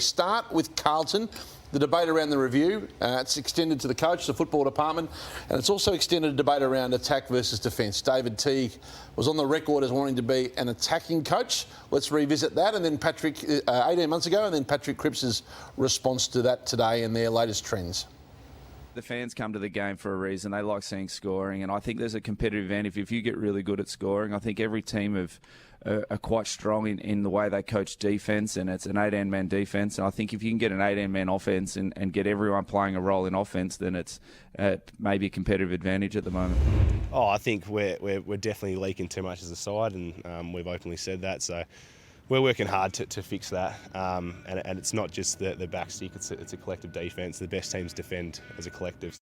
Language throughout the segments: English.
Start with Carlton. The debate around the review, it's extended to the coach, the football department, and it's also extended a debate around attack versus defence. David Teague was on the record as wanting to be an attacking coach. Let's revisit that, and then Patrick, 18 months ago, and then Patrick Cripps' response to that today and their latest trends. The fans come to the game for a reason. They like seeing scoring, and I think there's a competitive advantage if you get really good at scoring. I think every team are quite strong in the way they coach defence, and it's an 18-man defence. And I think if you can get an 18-man offence and get everyone playing a role in offence, then it's maybe a competitive advantage at the moment. Oh, I think we're definitely leaking too much as a side, and we've openly said that. So we're working hard to fix that. And it's not just the back stick; it's a collective defence. The best teams defend as a collective.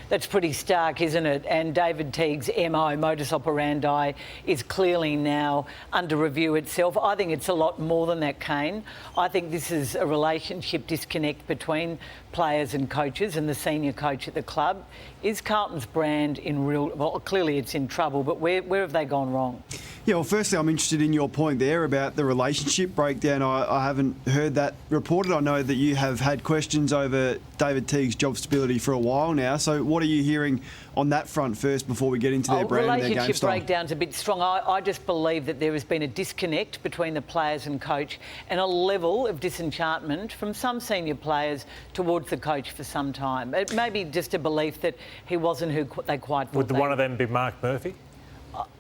That's pretty stark, isn't it? And David Teague's MO, modus operandi, is clearly now under review itself. I think it's a lot more than that, Kane. I think this is a relationship disconnect between players and coaches and the senior coach at the club. Is Carlton's brand in real... Well, clearly it's in trouble, but where have they gone wrong? Yeah, well, firstly, I'm interested in your point there about the relationship breakdown. I haven't heard that reported. I know that you have had questions over David Teague's job stability for a while now. So what are you hearing on that front first before we get into their brand and their game style? Relationship breakdown's a bit strong. I just believe that there has been a disconnect between the players and coach and a level of disenchantment from some senior players towards the coach for some time. It may be just a belief that he wasn't who they quite thought. Would one of them be Mark Murphy?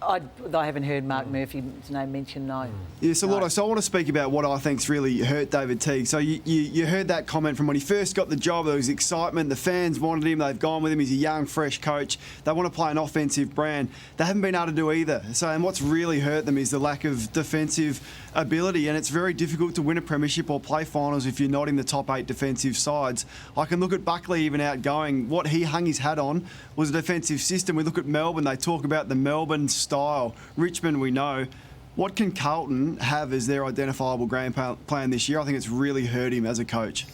I haven't heard Mark Murphy's name mentioned, no. Yeah, so Lotto, so I want to speak about what I think's really hurt David Teague. So you heard that comment from when he first got the job. There was excitement. The fans wanted him. They've gone with him. He's a young, fresh coach. They want to play an offensive brand. They haven't been able to do either. So, and what's really hurt them is the lack of defensive ability, and it's very difficult to win a premiership or play finals if you're not in the top 8 defensive sides. I can look at Buckley even outgoing. What he hung his hat on was a defensive system. We look at Melbourne. They talk about the Melbourne style. Richmond, we know. What can Carlton have as their identifiable game plan this year? I think it's really hurt him as a coach.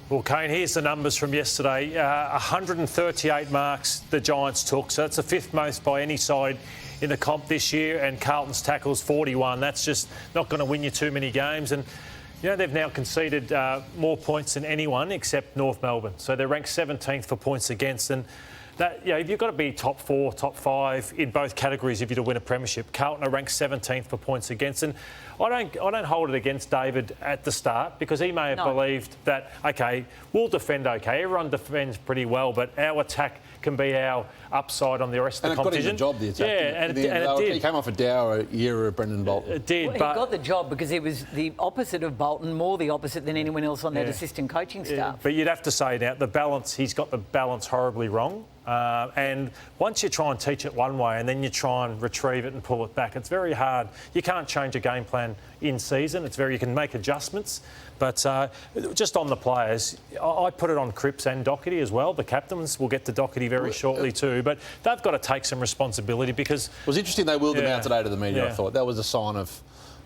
Well, Kane, here's the numbers from yesterday. 138 marks the Giants took, so that's the 5th most by any side in the comp this year, and Carlton's tackles 41. That's just not going to win you too many games. And you know, they've now conceded more points than anyone except North Melbourne. So they're ranked 17th for points against. And that, you know, you've got to be top 4, top 5 in both categories if you're to win a premiership. Carlton are ranked 17th for points against. And I don't hold it against David at the start, because he may have believed that, OK, we'll defend OK. Everyone defends pretty well, but our attack can be our upside on the rest of the competition. And it got him the job, the attack. Yeah, and it did. He came off a dour year of Brendan Bolton. It did, well, he got the job because he was the opposite of Bolton, more the opposite than anyone else on that assistant coaching staff. But you'd have to say now, he's got the balance horribly wrong. And once you try and teach it one way and then you try and retrieve it and pull it back, it's very hard. You can't change a game plan in season. You can make adjustments. But just on the players, I put it on Cripps and Doherty as well. The captains, will get to Doherty very shortly too. But they've got to take some responsibility, because... It was interesting they wheeled them out today to the media, I thought. That was a sign of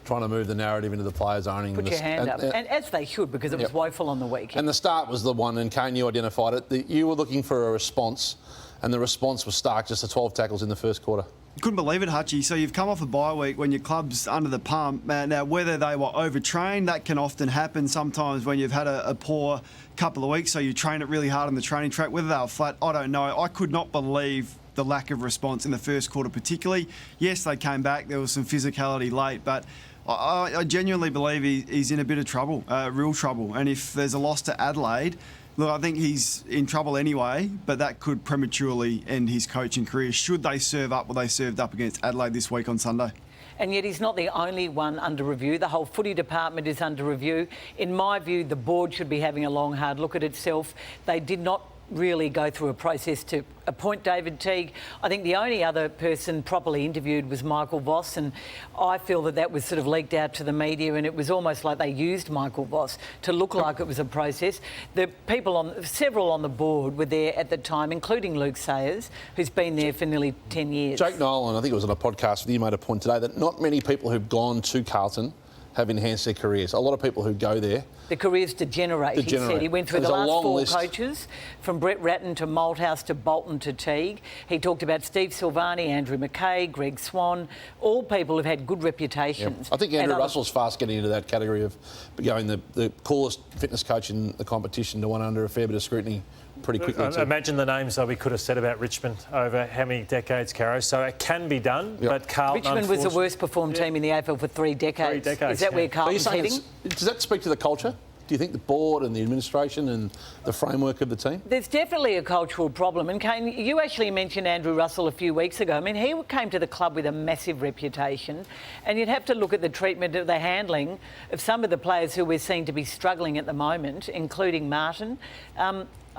trying to move the narrative into the players owning. Put your hand up. And as they should, because it was woeful on the weekend. And the start was the one, and Kane, you identified it. You were looking for a response, and the response was stark, just the 12 tackles in the first quarter. Couldn't believe it, Hutchie. So you've come off a bye week when your club's under the pump. Now, whether they were overtrained, that can often happen sometimes when you've had a poor couple of weeks, so you train it really hard on the training track. Whether they were flat, I don't know. I could not believe the lack of response in the first quarter particularly. Yes, they came back. There was some physicality late, but I genuinely believe he's in a bit of trouble, real trouble. And if there's a loss to Adelaide, look, I think he's in trouble anyway, but that could prematurely end his coaching career should they serve up what they served up against Adelaide this week on Sunday. And yet he's not the only one under review. The whole footy department is under review. In my view, the board should be having a long, hard look at itself. They did not really go through a process to appoint David Teague. I think the only other person properly interviewed was Michael Voss, and I feel that was sort of leaked out to the media, and it was almost like they used Michael Voss to look like it was a process. The people several on the board were there at the time, including Luke Sayers, who's been there for nearly 10 years. Jake Nolan, I think it was on a podcast with you, made a point today that not many people who've gone to Carlton have enhanced their careers. A lot of people who go there. The careers degenerate, he said. He went through There's the a last long 4 list. coaches, from Brett Ratton to Malthouse to Bolton to Teague. He talked about Steve Silvani, Andrew McKay, Greg Swan, all people who've had good reputations. I think Andrew Russell's fast getting into that category of going the coolest fitness coach in the competition to one under a fair bit of scrutiny pretty quickly too. Imagine the names that we could have said about Richmond over how many decades, Caro. So it can be done, but Carlton... Richmond was the worst performed team in the AFL for 3 decades. 3 decades, Is that where Carlton's heading? Does that speak to the culture? Do you think the board and the administration and the framework of the team? There's definitely a cultural problem. And Kane, you actually mentioned Andrew Russell a few weeks ago. I mean, he came to the club with a massive reputation, and you'd have to look at the treatment of the handling of some of the players who we're seen to be struggling at the moment, including Martin.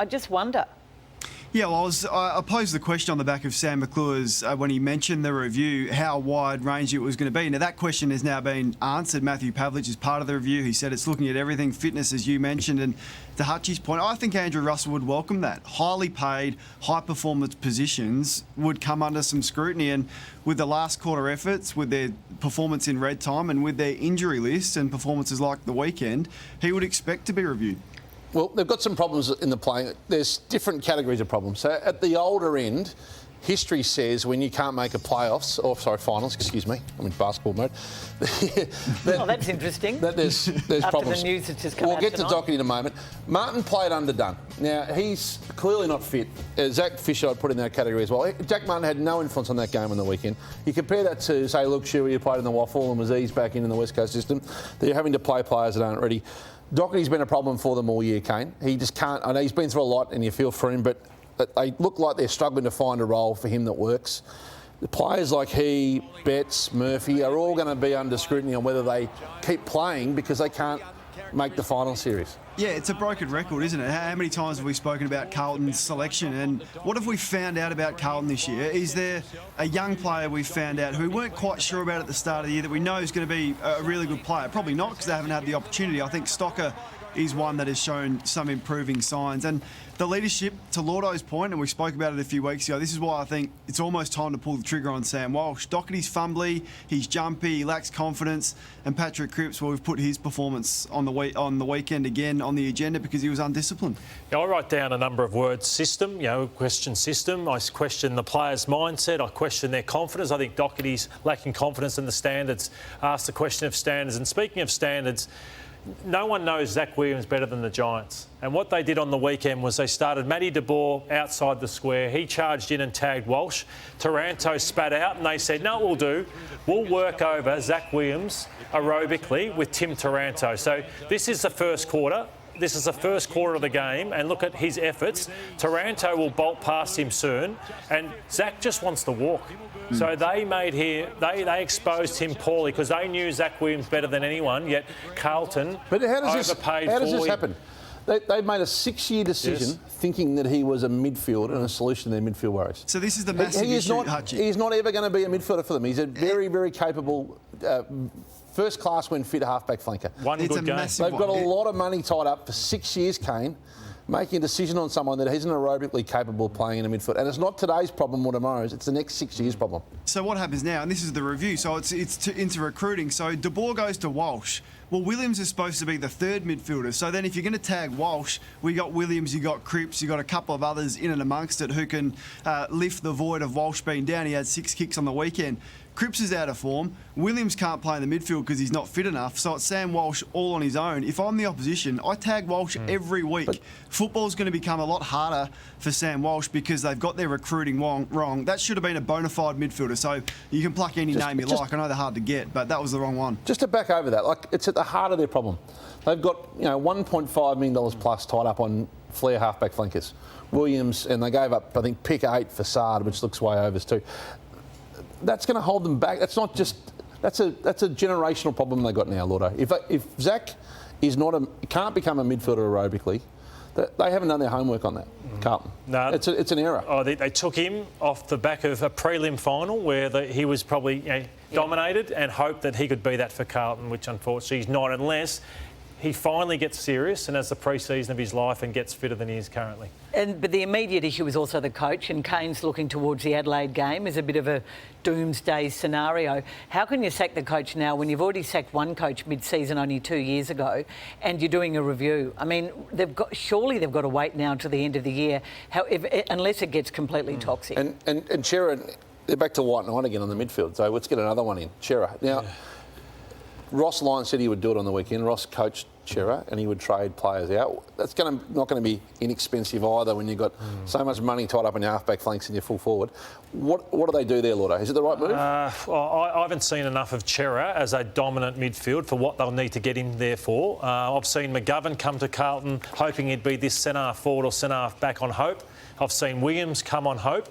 I just wonder. Yeah, well, I posed the question on the back of Sam McClure's when he mentioned the review, how wide range it was going to be. Now, that question has now been answered. Matthew Pavlich is part of the review. He said it's looking at everything, fitness, as you mentioned. And to Hutchie's point, I think Andrew Russell would welcome that. Highly paid, high-performance positions would come under some scrutiny. And with the last quarter efforts, with their performance in red time and with their injury list and performances like the weekend, he would expect to be reviewed. Well, they've got some problems in the playing. There's different categories of problems. So at the older end, history says when you can't make finals, excuse me, I'm in basketball mode. Oh, that's interesting. There's After problems. the news that's just come We'll out get tonight. to Docherty in a moment. Martin played underdone. Now, he's clearly not fit. Zach Fisher I'd put in that category as well. Jack Martin had no influence on that game on the weekend. You compare that to, say, Luke Shuey, who played in the Waffle and was eased back in the West Coast system. They're having to play players that aren't ready. Docherty's been a problem for them all year, Kane. He just can't... I know he's been through a lot and you feel for him, but they look like they're struggling to find a role for him that works. The players like he, Betts, Murphy are all going to be under scrutiny on whether they keep playing because they can't make the final series. Yeah, it's a broken record, isn't it? How many times have we spoken about Carlton's selection? And what have we found out about Carlton this year? Is there a young player we've found out who we weren't quite sure about at the start of the year that we know is going to be a really good player? Probably not, because they haven't had the opportunity. I think Stocker is one that has shown some improving signs. And the leadership, to Lordo's point, and we spoke about it a few weeks ago, this is why I think it's almost time to pull the trigger on Sam Walsh. Docherty's fumbly, he's jumpy, he lacks confidence, and Patrick Cripps, well, we've put his performance on the weekend again on the agenda because he was undisciplined. Yeah, I write down a number of words. System, question system. I question the players' mindset. I question their confidence. I think Docherty's lacking confidence in the standards. Ask the question of standards. And speaking of standards, no one knows Zach Williams better than the Giants. And what they did on the weekend was they started Matty De Boer outside the square. He charged in and tagged Walsh. Taranto spat out and they said, no, we'll work over Zach Williams aerobically with Tim Taranto. So this is the first quarter. This is the first quarter of the game, and look at his efforts. Taranto will bolt past him soon, and Zach just wants to walk. So they exposed him poorly because they knew Zach Williams better than anyone, yet Carlton overpaid how does this for him. happen? They made a 6-year decision thinking that he was a midfielder and a solution to their midfield worries. So this is the massive issue, Hutchie. He's not ever going to be a midfielder for them. He's a very, very capable... first class when fit halfback flanker. One good game. They've got a lot of money tied up for 6 years, Kane, making a decision on someone that isn't aerobically capable of playing in a midfield. And it's not today's problem or tomorrow's, it's the next 6 years' problem. So what happens now, and this is the review, so it's into recruiting. So De Boer goes to Walsh. Well, Williams is supposed to be the third midfielder. So then if you're going to tag Walsh, we got Williams, you got Cripps, you got a couple of others in and amongst it who can lift the void of Walsh being down. He had 6 kicks on the weekend. Cripps is out of form. Williams can't play in the midfield because he's not fit enough. So it's Sam Walsh all on his own. If I'm the opposition, I tag Walsh every week. Football's going to become a lot harder for Sam Walsh because they've got their recruiting wrong. That should have been a bona fide midfielder. So you can pluck any name you like. I know they're hard to get, but that was the wrong one. Just to back over that, it's at the heart of their problem. They've got $1.5 million plus tied up on Flair halfback flankers. Williams, and they gave up, I think, pick 8 for Sard, which looks way overs too. That's going to hold them back. That's not just... That's a generational problem they got now, Lordo. If Zach can't become a midfielder aerobically, they haven't done their homework on that, Carlton. No. It's an error. Oh, they took him off the back of a prelim final where he was probably dominated and hoped that he could be that for Carlton, which unfortunately he's not, unless he finally gets serious and has the pre-season of his life and gets fitter than he is currently. But the immediate issue is also the coach, and Kane's looking towards the Adelaide game as a bit of a doomsday scenario. How can you sack the coach now when you've already sacked one coach mid-season only 2 years ago and you're doing a review? I mean, surely they've got to wait now to the end of the year, unless it gets completely toxic. And Chera, they're back to White Knight again on the midfield, so let's get another one in. Chera. Now, Ross Lyon said he would do it on the weekend. Ross coached Chera and he would trade players out. That's not going to be inexpensive either when you've got so much money tied up in your half-back flanks and your full forward. What do they do there, Lordo? Is it the right move? Well, I haven't seen enough of Chera as a dominant midfield for what they'll need to get him there for. I've seen McGovern come to Carlton hoping he'd be this centre-half forward or centre-half back on hope. I've seen Williams come on hope.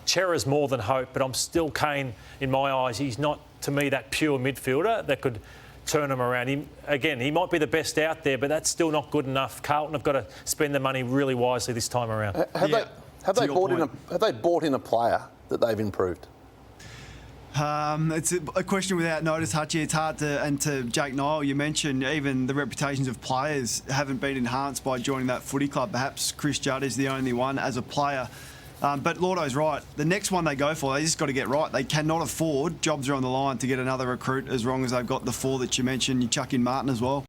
Chera's more than hope, but I'm still Kane in my eyes. He's not, to me, that pure midfielder that could turn him around. He might be the best out there, but that's still not good enough. Carlton have got to spend the money really wisely this time around. Have they bought in a player that they've improved? It's a question without notice, Hutchie. It's hard to, and to Jake Niall, you mentioned even the reputations of players haven't been enhanced by joining that footy club. Perhaps Chris Judd is the only one as a player. But Lordo's right. The next one they go for, they just got to get right. They cannot afford, jobs are on the line, to get another recruit as long as they've got the four that you mentioned. You chuck in Martin as well.